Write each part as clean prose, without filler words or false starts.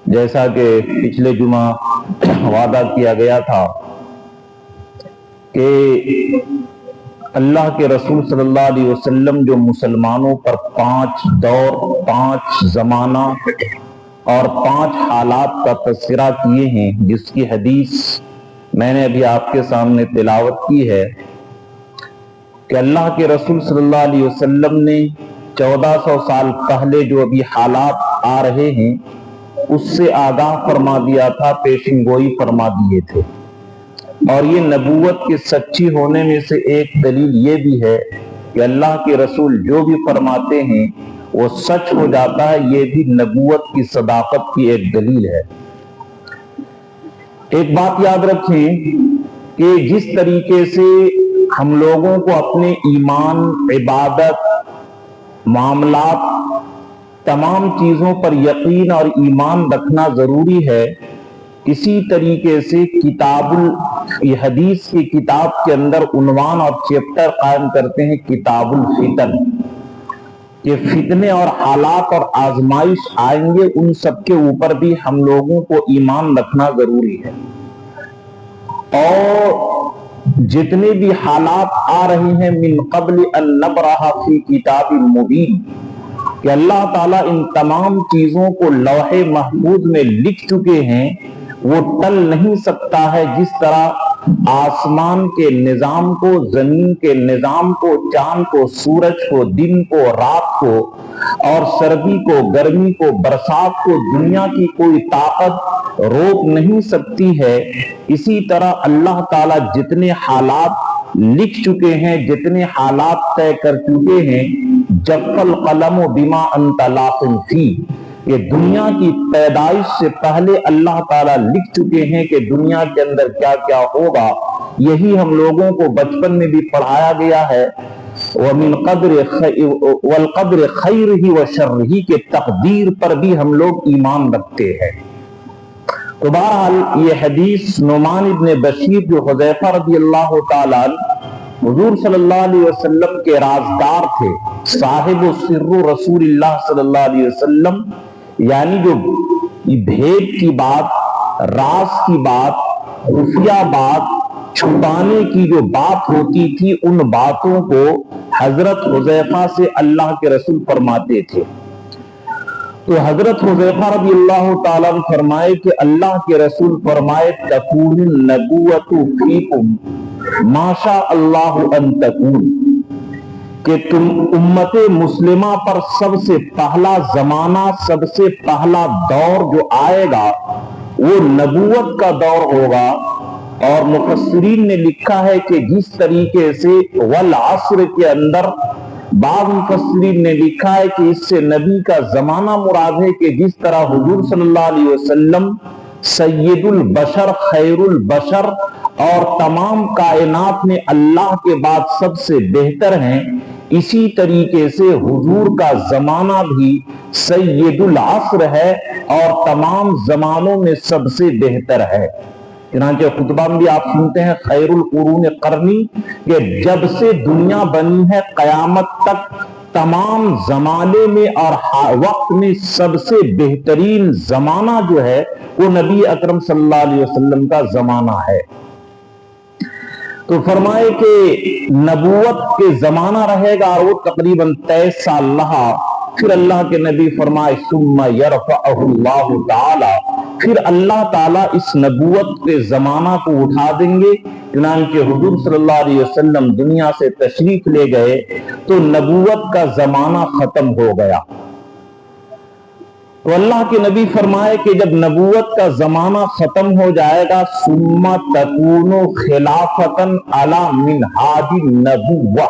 جیسا کہ پچھلے جمعہ وعدہ کیا گیا تھا کہ اللہ کے رسول صلی اللہ علیہ وسلم جو مسلمانوں پر 5 دور، 5 زمانہ اور 5 حالات کا تذکرہ کیے ہیں، جس کی حدیث میں نے ابھی آپ کے سامنے تلاوت کی ہے کہ اللہ کے رسول صلی اللہ علیہ وسلم نے 1400 سال پہلے جو ابھی حالات آ رہے ہیں اس سے آگاہ فرما دیا تھا، پیشن گوئی فرما دیے تھے۔ اور یہ نبوت کے سچی ہونے میں سے ایک دلیل یہ بھی ہے کہ اللہ کے رسول جو بھی فرماتے ہیں وہ سچ ہو جاتا ہے، یہ بھی نبوت کی صداقت کی ایک دلیل ہے۔ ایک بات یاد رکھیں کہ جس طریقے سے ہم لوگوں کو اپنے ایمان، عبادت، معاملات، تمام چیزوں پر یقین اور ایمان رکھنا ضروری ہے، اسی طریقے سے حدیث کی کتاب کے اندر عنوان اور چیپٹر قائم کرتے ہیں کتاب الفتن، کہ فتنے اور حالات اور آزمائش آئیں گے، ان سب کے اوپر بھی ہم لوگوں کو ایمان رکھنا ضروری ہے۔ اور جتنے بھی حالات آ رہے ہیں من قبل ان نبرہ فی کتاب مبین، کہ اللہ تعالیٰ ان تمام چیزوں کو لوح محفوظ میں لکھ چکے ہیں، وہ ٹل نہیں سکتا ہے۔ جس طرح آسمان کے نظام کو، زمین کے نظام کو، چاند کو، سورج کو، دن کو، رات کو، اور سردی کو، گرمی کو، برسات کو دنیا کی کوئی طاقت روک نہیں سکتی ہے، اسی طرح اللہ تعالیٰ جتنے حالات لکھ چکے ہیں، جتنے حالات طے کر چکے ہیں، جف القلم بما انت لاقٍ فی، کہ دنیا کی پیدائش سے پہلے اللہ تعالیٰ لکھ چکے ہیں کہ دنیا کے اندر کیا کیا ہوگا۔ یہی ہم لوگوں کو بچپن میں بھی پڑھایا گیا ہے، والقدر خیرہ وشرہ، کے تقدیر پر بھی ہم لوگ ایمان رکھتے ہیں۔ تو بہرحال یہ حدیث نعمان ابن بشیر جو حذیفہ رضی اللہ تعالیٰ حضور صلی اللہ علیہ وسلم کے رازدار تھے، صاحب سر رسول اللہ صلی اللہ علیہ وسلم، یعنی جو بھید کی بات، راز کی بات، خفیہ بات، چھپانے کی جو بات ہوتی تھی، ان باتوں کو حضرت حذیفہ سے اللہ کے رسول فرماتے تھے۔ تو حضرت حذیفہ رضی اللہ تعالیٰ فرمائے کہ اللہ کے رسول فرمائے تکون النبوۃ فیکم ما شاء اللہ ان تکون، کہ تم امت مسلمہ پر سب سے پہلا زمانہ، سب سے پہلا دور جو آئے گا وہ نبوت کا دور ہوگا۔ اور مفسرین نے لکھا ہے کہ جس طریقے سے والعصر کے اندر، بعض مفسرین نے لکھا ہے کہ اس سے نبی کا زمانہ مراد ہے، کہ جس طرح حضور صلی اللہ علیہ وسلم سید البشر، خیر البشر، اور تمام کائنات میں اللہ کے بعد سب سے بہتر ہیں، اسی طریقے سے حضور کا زمانہ بھی سید العصر ہے اور تمام زمانوں میں سب سے بہتر ہے۔ چنانچہ خطبہ میں بھی آپ سنتے ہیں خیر القرون قرنی، کہ جب سے دنیا بنی ہے قیامت تک تمام زمانے میں اور وقت میں سب سے بہترین زمانہ جو ہے وہ نبی اکرم صلی اللہ علیہ وسلم کا زمانہ ہے۔ تو فرمائے کہ نبوت کے زمانہ رہے گا اور وہ تقریباً 23 سال رہا۔ پھر اللہ کے نبی فرمائے ثم یرفعہ اللہ تعالی، پھر اللہ تعالیٰ اس نبوت کے زمانہ کو اٹھا دیں گے۔ چنانچہ حضور صلی اللہ علیہ وسلم دنیا سے تشریف لے گئے تو نبوت کا زمانہ ختم ہو گیا۔ تو اللہ کے نبی فرمائے کہ جب نبوت کا زمانہ ختم ہو جائے گا ثم تکون خلافۃ علی منہاج النبوہ،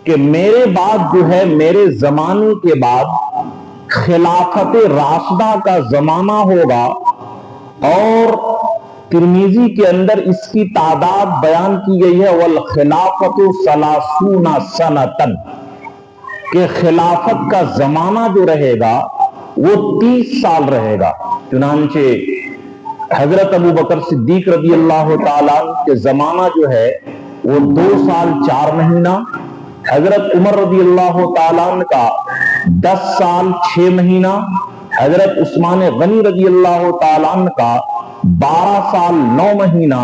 کہ میرے بعد جو ہے، میرے زمانے کے بعد خلافت راشدہ کا زمانہ ہوگا۔ اور ترمذی کے اندر اس کی تعداد بیان کی گئی ہے والخلافت 30 سنۃ، کہ خلافت کا زمانہ جو رہے گا وہ 30 سال رہے گا۔ چنانچہ حضرت ابو بکر صدیق رضی اللہ تعالیٰ کے زمانہ جو ہے وہ 2 سال 4 مہینہ، حضرت عمر رضی اللہ تعالیٰ کا 10 سال 6 مہینہ، حضرت عثمان غنی رضی اللہ تعالیٰ عنہ کا 12 سال 9 مہینہ،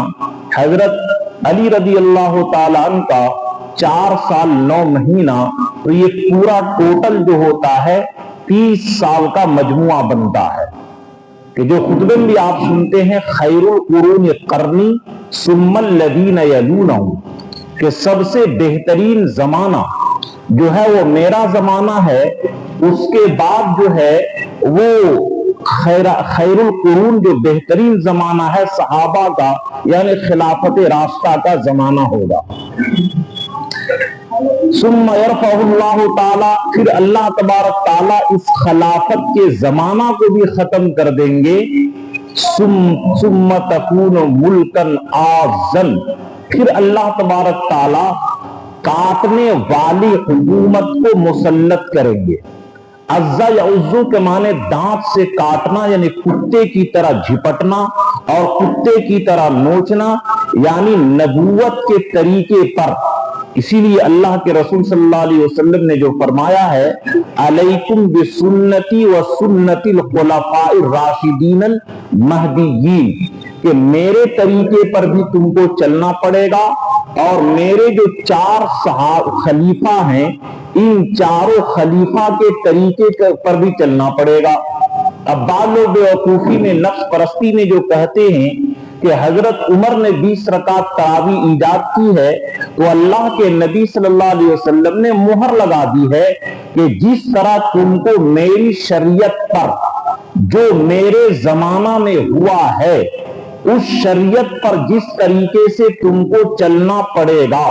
حضرت علی رضی اللہ تعالیٰ عنہ کا 4 سال 9 مہینہ، تو یہ پورا ٹوٹل جو ہوتا ہے 30 سال کا مجموعہ بنتا ہے. کہ جو خطبے میں بھی آپ سنتے ہیں خیر القرون قرنی ثم الذین یلونہم، کہ سب سے بہترین زمانہ جو ہے وہ میرا زمانہ ہے، اس کے بعد جو ہے وہ خیر القرون جو بہترین زمانہ ہے صحابہ کا، یعنی خلافت راستہ کا زمانہ ہوگا. ثم یرفع اللہ تعالی، پھر اللہ تبارک تعالیٰ اس خلافت کے زمانہ کو بھی ختم کر دیں گے. ثم تکون ملکن عاضن، پھر اللہ تبارک تعالیٰ کاٹنے والی حکومت کو مسلط کریں گے. عزا یعزو کے معنی دانت سے کاٹنا، یعنی کتے کی طرح جھپٹنا اور کتے کی طرح نوچنا، یعنی نبوت کے طریقے پر. اسی لیے اللہ کے رسول صلی اللہ علیہ وسلم نے جو فرمایا ہے علیکم بسنتی و سنت الخلفاء الراشدین المہدیین، کہ میرے طریقے پر بھی تم کو چلنا پڑے گا اور میرے جو 4 خلیفہ ہیں ان چاروں خلیفہ کے طریقے پر بھی چلنا پڑے گا. اب بعض لوگ بیوقوفی میں نفس پرستی میں جو کہتے ہیں کہ حضرت عمر نے 20 رکعت تراویح ایجاد کی ہے، تو اللہ کے نبی صلی اللہ علیہ وسلم نے مہر لگا دی ہے کہ جس طرح تم کو میری شریعت پر جو میرے زمانہ میں ہوا ہے اس شریعت پر جس طریقے سے تم کو چلنا پڑے گا،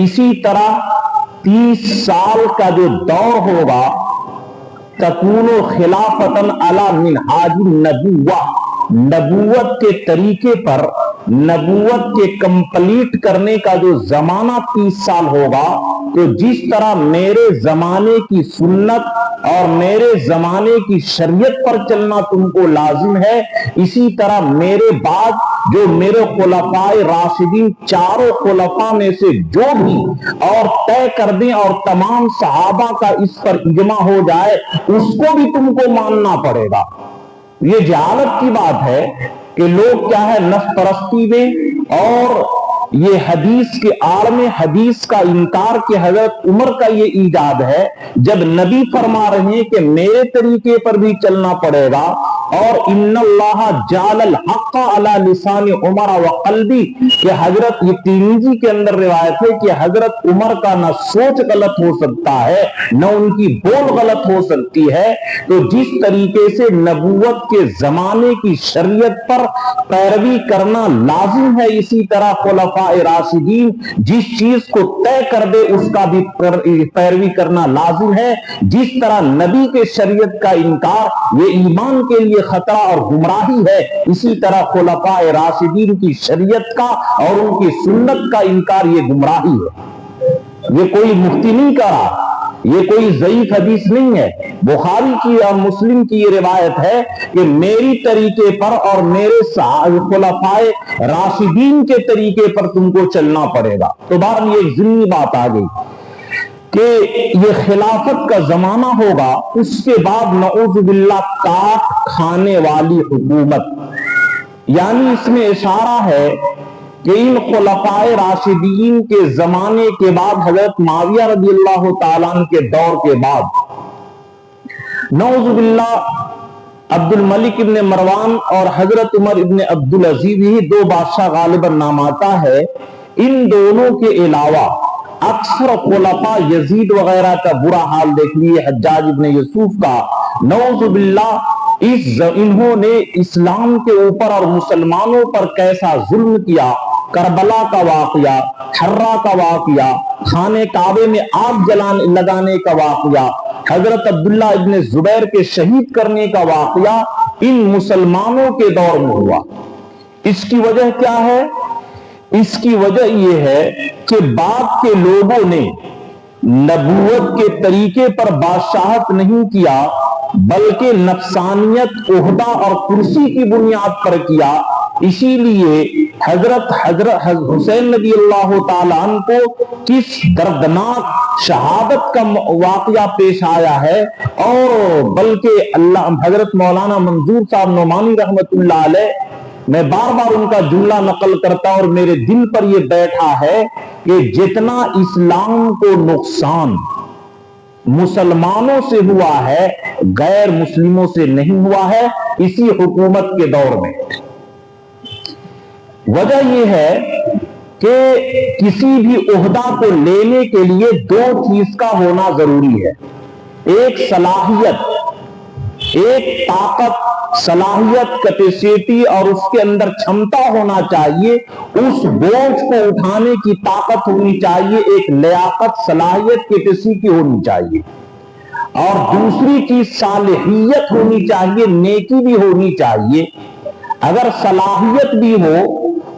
اسی طرح 30 سال کا جو دور ہوگا تکون خلافتن علی منہاج النبوہ، نبوت کے طریقے پر نبوت کے کمپلیٹ کرنے کا جو زمانہ 30 سال ہوگا، تو جس طرح میرے زمانے کی سنت اور میرے زمانے کی شریعت پر چلنا تم کو لازم ہے، اسی طرح میرے بعد جو میرے خلفاء راشدین چاروں خلفاء میں سے جو بھی اور طے کر دیں اور تمام صحابہ کا اس پر اجماع ہو جائے اس کو بھی تم کو ماننا پڑے گا. یہ جہالت کی بات ہے کہ لوگ کیا ہے نفس پرستی میں اور یہ حدیث کے آڑ میں حدیث کا انکار کہ حضرت عمر کا یہ ایجاد ہے، جب نبی فرما رہے ہیں کہ میرے طریقے پر بھی چلنا پڑے گا اور ان اللہ جعل الحق علی لسان عمر وقلبی، کہ حضرت یہ ترمذی کے اندر روایت ہے کہ حضرت عمر کا نہ سوچ غلط ہو سکتا ہے نہ ان کی بول غلط ہو سکتی ہے. تو جس طریقے سے نبوت کے زمانے کی شریعت پر پیروی کرنا لازم ہے، اسی طرح خلفاء راشدین جس چیز کو طے کر دے اس کا بھی پیروی کرنا لازم ہے. جس طرح نبی کے شریعت کا انکار یہ ایمان کے لیے خطرہ اور گمراہی ہے، اسی طرح خلفاء راشدین کی شریعت کا اور ان کی سنت کا انکار یہ گمراہی ہے. یہ کوئی مفتی نہیں کر رہا، یہ کوئی ضعیف حدیث نہیں ہے. بخاری کی اور مسلم کی یہ روایت ہے کہ میری طریقے پر اور میرے خلفاء راشدین کے طریقے پر تم کو چلنا پڑے گا. تو بہرحال یہ ایک ضمنی بات آ گئی کہ یہ خلافت کا زمانہ ہوگا، اس کے بعد نعوذ باللہ کاٹ کھانے والی حکومت. یعنی اس میں اشارہ ہے کہ ان خلفاء راشدین کے زمانے کے بعد حضرت معاویہ رضی اللہ تعالیٰ عنہ کے دور کے بعد نعوذ باللہ عبد الملک ابن مروان اور حضرت عمر ابن عبدالعزیز، ہی 2 بادشاہ غالباً نام آتا ہے. ان دونوں کے علاوہ اکثر خلفاء یزید وغیرہ کا برا حال دیکھ لیے، حجاج ابن یوسف کا، نعوذ باللہ انہوں نے اسلام کے اوپر اور مسلمانوں پر کیسا ظلم کیا. کربلا کا واقعہ، حرہ کا واقعہ، خانہ کعبے میں آگ لگانے کا واقعہ، حضرت عبداللہ ابن زبیر کے شہید کرنے کا واقعہ ان مسلمانوں کے دور میں ہوا. اس کی وجہ کیا ہے؟ اس کی وجہ یہ ہے کہ بعد کے لوگوں نے نبوت کے طریقے پر بادشاہت نہیں کیا بلکہ نفسانیت، عہدہ اور کرسی کی بنیاد پر کیا. اسی لیے حضرت حسین رضی اللہ تعالیٰ عنہ کو کس دردناک شہادت کا واقعہ پیش آیا ہے، اور بلکہ حضرت مولانا منظور صاحب نعمانی رحمت اللہ علیہ، میں بار بار ان کا جملہ نقل کرتا اور میرے دل پر یہ بیٹھا ہے کہ جتنا اسلام کو نقصان مسلمانوں سے ہوا ہے غیر مسلموں سے نہیں ہوا ہے اسی حکومت کے دور میں۔ وجہ یہ ہے کہ کسی بھی عہدہ کو لینے کے لیے دو چیز کا ہونا ضروری ہے، ایک صلاحیت، ایک طاقت، صلاحیت، کیپیسٹی، اور اس کے اندر چھمتا ہونا چاہیے، اس بوجھ کو اٹھانے کی طاقت ہونی چاہیے، ایک لیاقت، صلاحیت، کیپیسٹی ہونی چاہیے، اور دوسری چیز صالحیت ہونی چاہیے، نیکی بھی ہونی چاہیے۔ اگر صلاحیت بھی ہو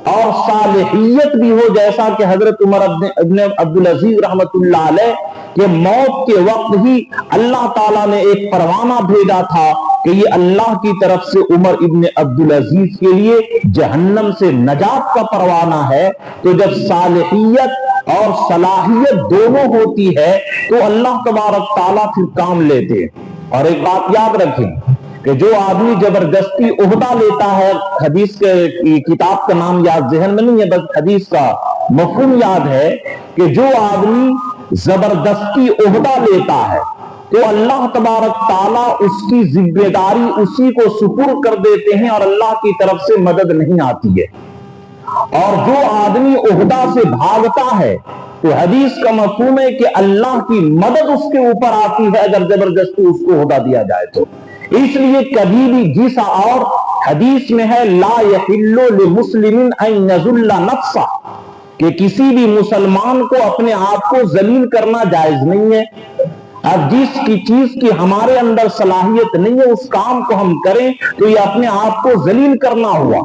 اور صالحیت بھی ہو، جیسا کہ حضرت عمر ابن عبدالعزیز رحمت اللہ علیہ کہ موت کے وقت ہی اللہ تعالیٰ نے ایک پروانہ بھیجا تھا کہ یہ اللہ کی طرف سے عمر ابن عبدالعزیز کے لیے جہنم سے نجات کا پروانہ ہے، تو جب صالحیت اور صلاحیت دونوں ہوتی ہے تو اللہ تبارک تعالیٰ پھر کام لیتے ہیں۔ اور ایک بات یاد رکھیں کہ جو آدمی زبردستی عہدہ لیتا ہے، حدیث کی کتاب کا نام یاد ذہن میں نہیں ہے، بس حدیث کا مفہوم یاد ہے کہ جو آدمی زبردستی عہدہ لیتا ہے تو اللہ تبارک تعالیٰ اس کی ذمہ داری اسی کو سپرد کر دیتے ہیں اور اللہ کی طرف سے مدد نہیں آتی ہے۔ اور جو آدمی عہدہ سے بھاگتا ہے تو حدیث کا مفہوم ہے کہ اللہ کی مدد اس کے اوپر آتی ہے اگر زبردستی اس کو عہدہ دیا جائے تو۔ اس لیے کبھی بھی اور حدیث میں ہے لا یحل لمسلم ان یذل نفسہ، کہ کسی بھی مسلمان کو اپنے آپ کو ذلیل کرنا جائز نہیں ہے۔ اب جس کی چیز کی ہمارے اندر صلاحیت نہیں ہے اس کام کو ہم کریں تو یہ اپنے آپ کو ذلیل کرنا ہوا۔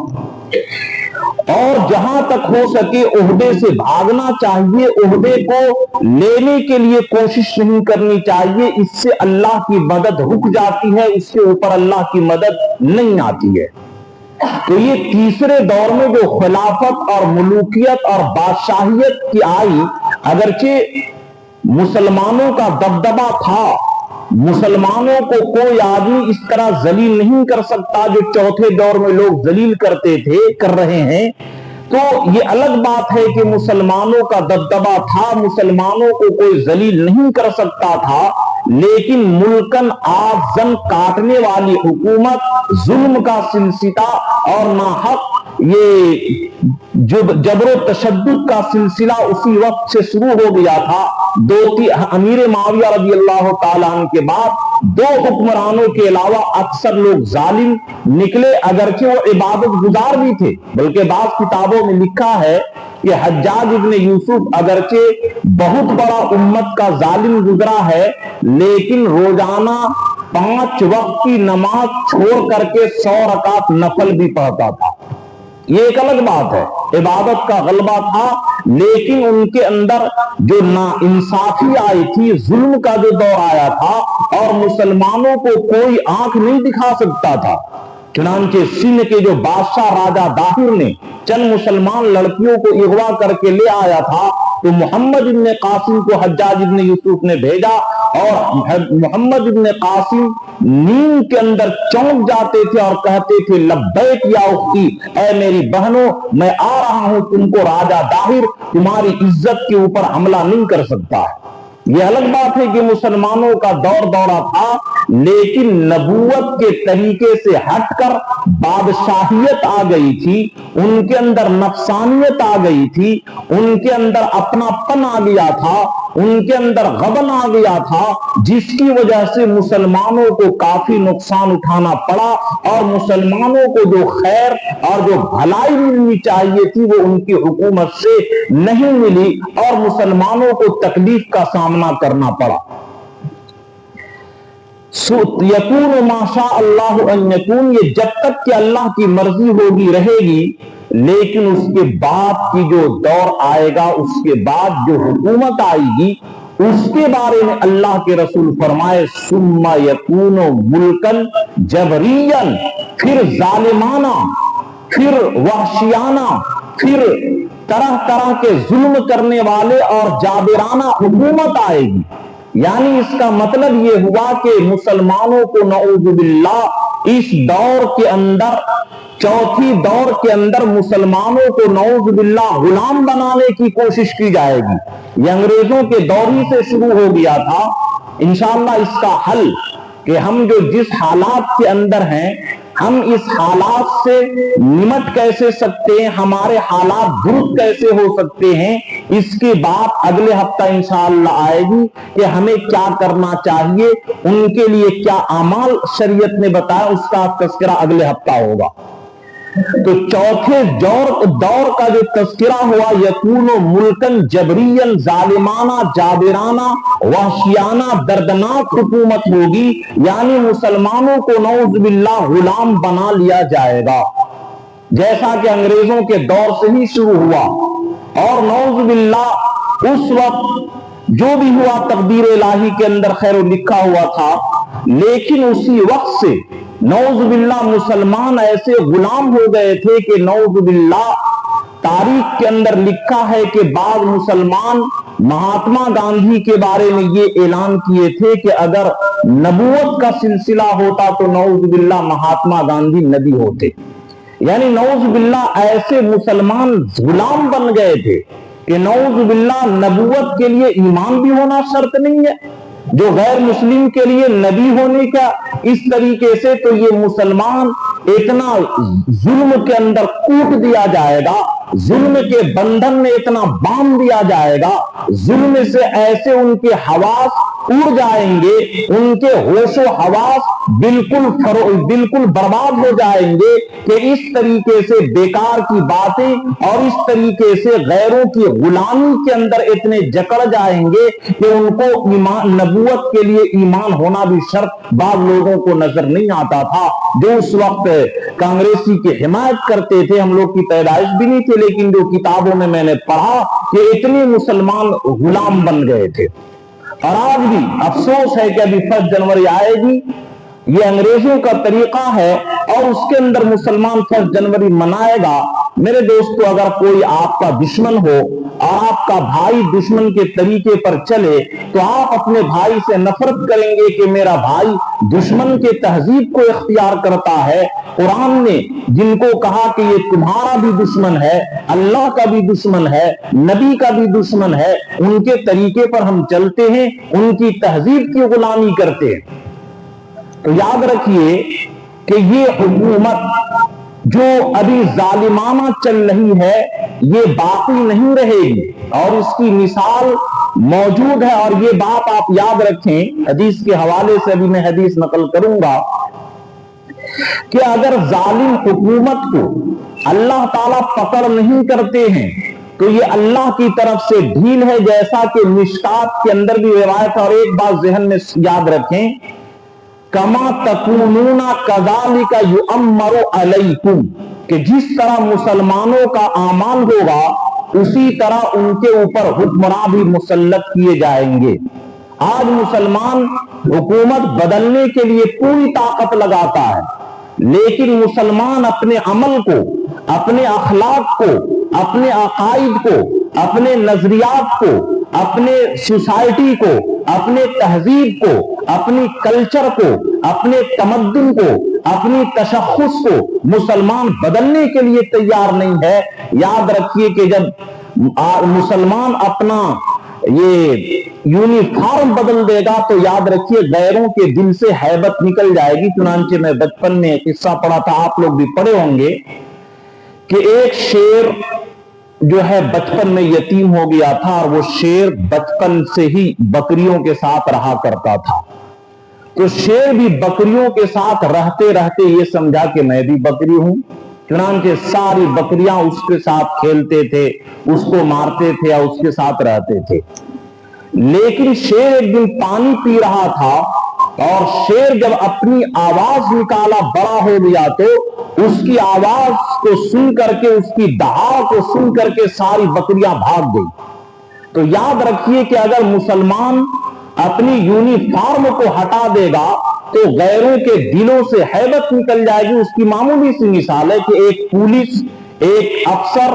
اور جہاں تک ہو سکے عہدے سے بھاگنا چاہیے، عہدے کو لینے کے لیے کوشش نہیں کرنی چاہیے، اس سے اللہ کی مدد رک جاتی ہے، اس کے اوپر اللہ کی مدد نہیں آتی ہے۔ تو یہ تیسرے دور میں جو خلافت اور ملوکیت اور بادشاہیت کی آئی، اگرچہ مسلمانوں کا دبدبا تھا، مسلمانوں کو کوئی آدمی اس طرح ذلیل نہیں کر سکتا جو چوتھے دور میں لوگ ذلیل کرتے تھے، کر رہے ہیں، تو یہ الگ بات ہے کہ مسلمانوں کا دبدبا تھا، مسلمانوں کو کوئی ذلیل نہیں کر سکتا تھا، لیکن ملکن آگ زن کاٹنے والی حکومت، ظلم کا سلسلہ اور ناحق یہ جبر و تشدد کا سلسلہ اسی وقت سے شروع ہو گیا تھا۔ امیر معاویہ رضی اللہ تعالیٰ عنہ کے بعد دو حکمرانوں کے علاوہ اکثر لوگ ظالم نکلے، اگرچہ وہ عبادت گزار بھی تھے، بلکہ بعض کتابوں میں لکھا ہے کہ حجاج ابن یوسف اگرچہ بہت بڑا امت کا ظالم گزرا ہے، لیکن روزانہ 5 وقت کی نماز چھوڑ کر کے 100 رکعت نفل بھی پڑھتا تھا۔ یہ ایک الگ بات ہے، عبادت کا غلبہ تھا، لیکن ان کے اندر جو ناانصافی آئی تھی، ظلم کا جو دور آیا تھا، اور مسلمانوں کو کوئی آنکھ نہیں دکھا سکتا تھا۔ چنانچہ سندھ کے جو بادشاہ راجہ داہر نے چند مسلمان لڑکیوں کو اغوا کر کے لے آیا تھا تو محمد ابن قاسم کو حجاج ابن یوسف نے بھیجا، اور محمد ابن قاسم نیند کے اندر چونک جاتے تھے اور کہتے تھے لبیک یا اختی، اے میری بہنوں میں آ رہا ہوں، تم کو راجہ داہر تمہاری عزت کے اوپر حملہ نہیں کر سکتا ہے۔ یہ الگ بات ہے کہ مسلمانوں کا دور دورہ تھا، لیکن نبوت کے طریقے سے ہٹ کر بادشاہیت آ گئی تھی، ان کے اندر نفسانیت آ گئی تھی، ان کے اندر اپنا پن آ گیا تھا، ان کے اندر غبن آ گیا تھا، جس کی وجہ سے مسلمانوں کو کافی نقصان اٹھانا پڑا، اور مسلمانوں کو جو خیر اور جو بھلائی ملنی چاہیے تھی وہ ان کی حکومت سے نہیں ملی، اور مسلمانوں کو تکلیف کا سامنا کرنا پڑا۔ یکون ما شاء اللہ ان یکون، یہ جب تک کہ اللہ کی مرضی ہوگی رہے گی، لیکن اس کے بعد کی جو دور آئے گا، اس کے بعد جو حکومت آئے گی، اس کے بارے میں اللہ کے رسول فرمائے ثم یکون ملکن جبرین، پھر ظالمانہ، پھر وحشیانہ، پھر طرح طرح کے ظلم کرنے والے اور جابرانہ حکومت آئے گی. یعنی اس کا مطلب یہ ہوا کہ مسلمانوں کو نعوذ باللہ اس دور کے اندر، چوتھی دور کے اندر مسلمانوں کو نعوذ باللہ غلام بنانے کی کوشش کی جائے گی. یہ انگریزوں کے دور ہی سے شروع ہو گیا تھا. انشاءاللہ اس کا حل کہ ہم جو جس حالات کے اندر ہیں، ہم اس حالات سے نمٹ کیسے سکتے ہیں، ہمارے حالات درست کیسے ہو سکتے ہیں، اس کی بات اگلے ہفتہ انشاءاللہ آئے گی کہ ہمیں کیا کرنا چاہیے، ان کے لیے کیا اعمال شریعت نے بتایا، اس کا تذکرہ اگلے ہفتہ ہوگا. تو چوتھے دور کا جو تذکرہ ہوا، یکون ملکن جبرین، ظالمانہ، جابرانہ، وحشیانہ، دردناک حکومت ہوگی. یعنی مسلمانوں کو نعوذ باللہ غلام بنا لیا جائے گا، جیسا کہ انگریزوں کے دور سے ہی شروع ہوا. اور نعوذ باللہ اس وقت جو بھی ہوا تقدیر الہی کے اندر خیر و لکھا ہوا تھا. لیکن اسی وقت سے نعوذ باللہ مسلمان ایسے غلام ہو گئے تھے کہ نعوذ باللہ تاریخ کے اندر لکھا ہے کہ بعض مسلمان مہاتما گاندھی کے بارے میں یہ اعلان کیے تھے کہ اگر نبوت کا سلسلہ ہوتا تو نعوذ باللہ مہاتما گاندھی نبی ہوتے. یعنی نعوذ باللہ ایسے مسلمان غلام بن گئے تھے کہ نعوذ باللہ نبوت کے لیے ایمان بھی ہونا شرط نہیں ہے، جو غیر مسلم کے لیے نبی ہونے کا اس طریقے سے. تو یہ مسلمان اتنا ظلم کے اندر کوٹ دیا جائے گا، ظلم کے بندھن میں اتنا باندھ دیا جائے گا، ظلم سے ایسے ان کے حواس اڑ جائیں گے، ان کے ہوش و حواس بالکل برباد ہو جائیں گے کہ اس طریقے سے بیکار کی باتیں اور اس طریقے سے غیروں کی غلامی کے اندر اتنے جکڑ جائیں گے کہ ان کو ایمان، نبوت کے لیے ایمان ہونا بھی شرط بعض لوگوں کو نظر نہیں آتا تھا، جو اس وقت کانگریسی کی حمایت کرتے تھے. ہم لوگ کی پیدائش بھی نہیں تھی، لیکن جو کتابوں میں نے پڑھا کہ اتنے مسلمان غلام بن گئے تھے. اور آج بھی افسوس ہے کہ ابھی 1 جنوری آئے گی، یہ انگریزوں کا طریقہ ہے اور اس کے اندر مسلمان 1 جنوری منائے گا. میرے دوستو، اگر کوئی آپ کا دشمن ہو اور آپ کا بھائی دشمن کے طریقے پر چلے تو آپ اپنے بھائی سے نفرت کریں گے کہ میرا بھائی دشمن کے تہذیب کو اختیار کرتا ہے. قرآن نے جن کو کہا کہ یہ تمہارا بھی دشمن ہے، اللہ کا بھی دشمن ہے، نبی کا بھی دشمن ہے، ان کے طریقے پر ہم چلتے ہیں، ان کی تہذیب کی غلامی کرتے ہیں. تو یاد رکھیے کہ یہ حکومت جو ابھی ظالمانہ چل رہی ہے یہ باقی نہیں رہے گی، اور اس کی مثال موجود ہے. اور یہ بات آپ یاد رکھیں، حدیث کے حوالے سے ابھی میں حدیث نقل کروں گا کہ اگر ظالم حکومت کو اللہ تعالیٰ پکڑ نہیں کرتے ہیں تو یہ اللہ کی طرف سے ڈھیل ہے، جیسا کہ مشکات کے اندر بھی روایت. اور ایک بات ذہن میں یاد رکھیں، کما تکونون کذالک یؤمر علیکم، کہ جس طرح مسلمانوں کا اعمال ہوگا اسی طرح ان کے اوپر حکمراں بھی مسلط کیے جائیں گے. آج مسلمان حکومت بدلنے کے لیے پوری طاقت لگاتا ہے، لیکن مسلمان اپنے عمل کو، اپنے اخلاق کو، اپنے عقائد کو، اپنے نظریات کو، اپنے سوسائٹی کو، اپنے تہذیب کو، اپنی کلچر کو، اپنے تمدن کو، اپنی تشخص کو مسلمان بدلنے کے لیے تیار نہیں ہے. یاد رکھیے کہ جب مسلمان اپنا یہ یونیفارم بدل دے گا تو یاد رکھیے غیروں کے دل سے ہیبت نکل جائے گی. چنانچہ میں بچپن میں قصہ پڑھا تھا، آپ لوگ بھی پڑھے ہوں گے، کہ ایک شیر جو ہے بچپن میں یتیم ہو گیا تھا، اور وہ شیر بچپن سے ہی بکریوں کے ساتھ رہا کرتا تھا. تو شیر بھی بکریوں کے ساتھ رہتے رہتے یہ سمجھا کہ میں بھی بکری ہوں، چنانچہ ساری بکریاں اس کے ساتھ کھیلتے تھے، اس کو مارتے تھے اور اس کے ساتھ رہتے تھے. لیکن شیر ایک دن پانی پی رہا تھا، اور شیر جب اپنی آواز نکالا بڑا ہو گیا تو اس کی آواز کو سن کر کے، اس کی دہاڑ کو سن کر کے ساری بکریاں بھاگ گئی. تو یاد رکھیے کہ اگر مسلمان اپنی یونیفارم کو ہٹا دے گا تو غیروں کے دلوں سے ہیبت نکل جائے گی. اس کی معمولی سی مثال ہے کہ ایک پولیس، ایک افسر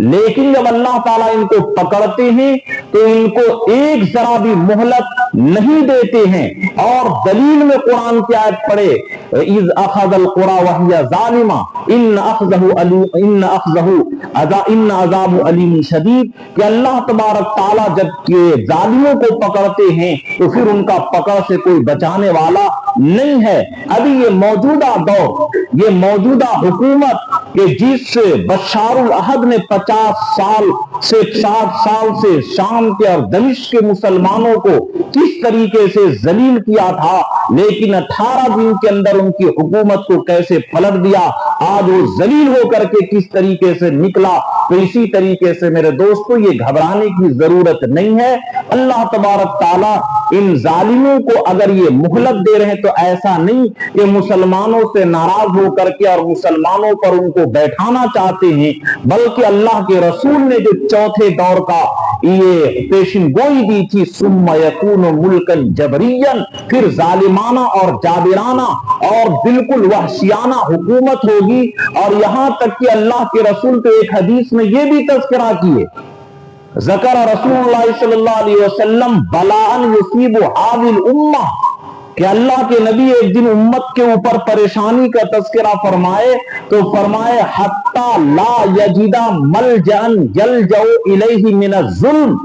لیکن جب اللہ تعالیٰ ان کو پکڑتے ہیں تو ان کو ایک ذرا بھی مہلت نہیں دیتے ہیں. اور دلیل میں قرآن کی آیت پڑھے اذ اخذ القرى وهي ظالمة ان عذاب علیم شدید، کہ اللہ تبارک تعالیٰ جب ظالموں کو پکڑتے ہیں تو پھر ان کا پکڑ سے کوئی بچانے والا نہیں ہے. ابھی یہ موجودہ دور، یہ موجودہ حکومت کہ جس بشار الاسد نے 50 سال سے 60 سال سے شام کے اور دمشق کے مسلمانوں کو کس طریقے سے ذلیل کیا تھا، لیکن 18 دن کے اندر ان کی حکومت کو کیسے پلٹ دیا، آج وہ ذلیل ہو کر کے کس طریقے سے نکلا. تو اسی طریقے سے میرے دوستو یہ گھبرانے کی ضرورت نہیں ہے. اللہ تبارک تعالیٰ ان ظالموں کو اگر یہ مہلت دے رہے ہیں تو ایسا نہیں کہ مسلمانوں سے ناراض ہو کر کے اور مسلمانوں پر ان کو بیٹھانا چاہتے ہیں، بلکہ اللہ کے رسول نے جو چوتھے دور کا یہ پیشن گوئی دی تھی، ثم یکون ملکن جبرین، پھر ظالمانہ اور جابرانہ اور بالکل وحشیانہ حکومت ہوگی. اور یہاں تک کہ اللہ کے رسول تو ایک حدیث میں یہ بھی تذکرہ کیے، ذکر رسول اللہ صلی اللہ علیہ وسلم بلاء یصیب هذه الامہ، کہ اللہ کے نبی ایک دن امت کے اوپر پریشانی کا تذکرہ فرمائے تو فرمائے حتی لا یجد ملجأ یلجأ الیہ من الظلم،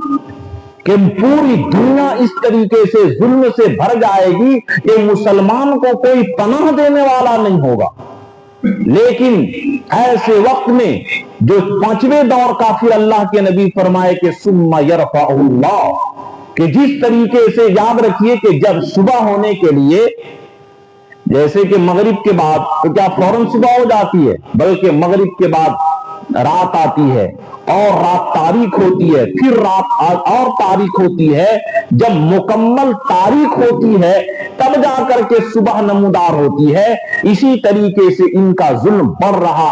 کہ پوری دنیا اس طریقے سے ظلم سے بھر جائے گی کہ مسلمان کو کوئی پناہ دینے والا نہیں ہوگا. لیکن ایسے وقت میں جو 5ویں دور کا پھر اللہ کے نبی فرمائے کہ ثم یرفع اللہ، کہ جس طریقے سے یاد رکھیے کہ جب صبح ہونے کے لیے، جیسے کہ مغرب کے بعد تو کیا فوراً صبح ہو جاتی ہے، بلکہ مغرب کے بعد رات آتی ہے اور رات تاریک ہوتی ہے، پھر رات اور تاریک ہوتی ہے. جب مکمل تاریک ہوتی ہے تب جا کر کے صبح نمودار ہوتی ہے. اسی طریقے سے ان کا ظلم بڑھ رہا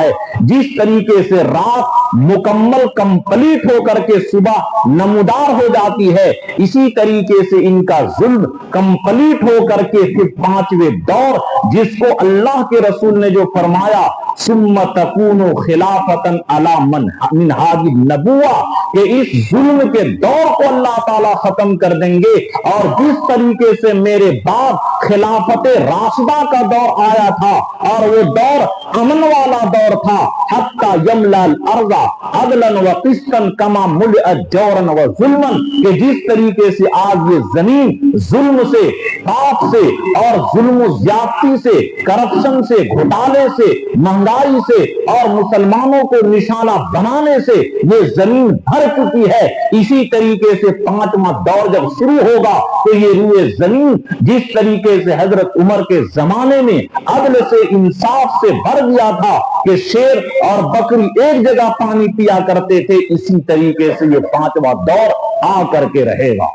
ہے. جس طریقے سے رات مکمل کمپلیٹ ہو کر کے صبح نمودار ہو جاتی ہے، اسی طریقے سے ان کا ظلم کمپلیٹ ہو کر کے پھر 5ویں دور، جس کو اللہ کے رسول نے جو فرمایا ثم تکون خلافتا علی من هذه النبوہ، کہ اس ظلم کے دور کو اللہ تعالیٰ ختم کر دیں گے. اور جس طریقے سے میرے بعد خلافت راشدہ کا دور آیا تھا اور وہ دور امن والا دور تھا، حتی یملا الارض عدلا وقسطا کما ملئت جورا وظلما، کہ جس طریقے سے آج یہ زمین ظلم سے، پاپ سے اور ظلم و زیادتی سے، کرپشن سے، گھوٹالے سے، مہنگائی سے اور مسلمانوں کو نشانہ بنانے سے یہ زمین بھر چکی ہے. اسی طریقے سے 5واں دور جب شروع ہوگا تو یہ روئے زمین جس طریقے سے حضرت عمر کے زمانے میں عدل سے، انصاف سے بھر گیا تھا کہ شیر اور بکری ایک جگہ پانی پیا کرتے تھے، اسی طریقے سے یہ 5واں دور آ کر کے رہے گا.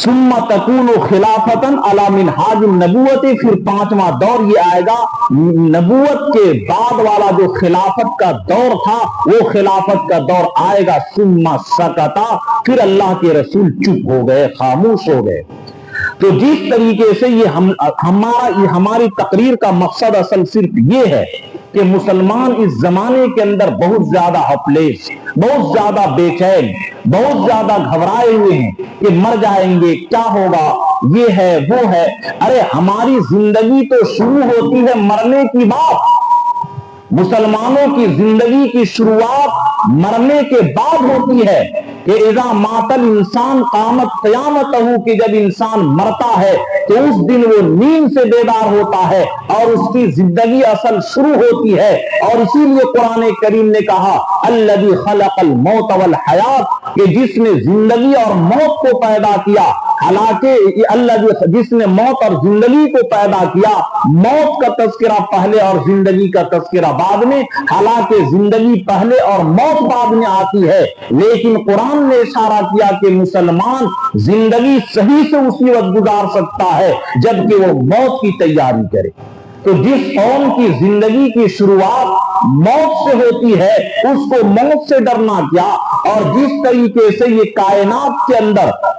ثم تکون خلافتا علی منہاج النبوت، پھر 5واں دور یہ آئے گا نبوت کے بعد والا جو خلافت کا دور تھا، وہ خلافت کا دور آئے گا. ثم سکتا، پھر اللہ کے رسول چپ ہو گئے، خاموش ہو گئے. تو جس طریقے سے یہ ہماری تقریر کا مقصد اصل صرف یہ ہے کہ مسلمان اس زمانے کے اندر بہت زیادہ ہپلیس، بہت زیادہ بے چین، بہت زیادہ گھبرائے ہوئے ہیں کہ مر جائیں گے، کیا ہوگا، یہ ہے وہ ہے. ارے ہماری زندگی تو شروع ہوتی ہے مرنے کی بات. مسلمانوں کی زندگی کی شروعات مرنے کے بعد ہوتی ہے کہ اذا مات الانسان قامت قیامتہ، کہ جب انسان مرتا ہے تو اس دن وہ نیند سے بیدار ہوتا ہے اور اس کی زندگی اصل شروع ہوتی ہے. اور اسی لیے قرآن کریم نے کہا الذی خلق الموت والحیات، کہ جس نے زندگی اور موت کو پیدا کیا. حالانکہ اللہ جس نے موت اور زندگی کو پیدا کیا، موت کا تذکرہ پہلے اور زندگی کا تذکرہ بعد میں، حالانکہ زندگی پہلے اور موت بعد میں آتی ہے. لیکن قرآن نے اشارہ کیا کہ مسلمان زندگی صحیح سے اسی وقت گزار سکتا ہے جبکہ وہ موت کی تیاری کرے. تو جس قوم کی زندگی کی شروعات موت سے ہوتی ہے اس کو موت سے ڈرنا کیا. اور جس طریقے سے یہ کائنات کے اندر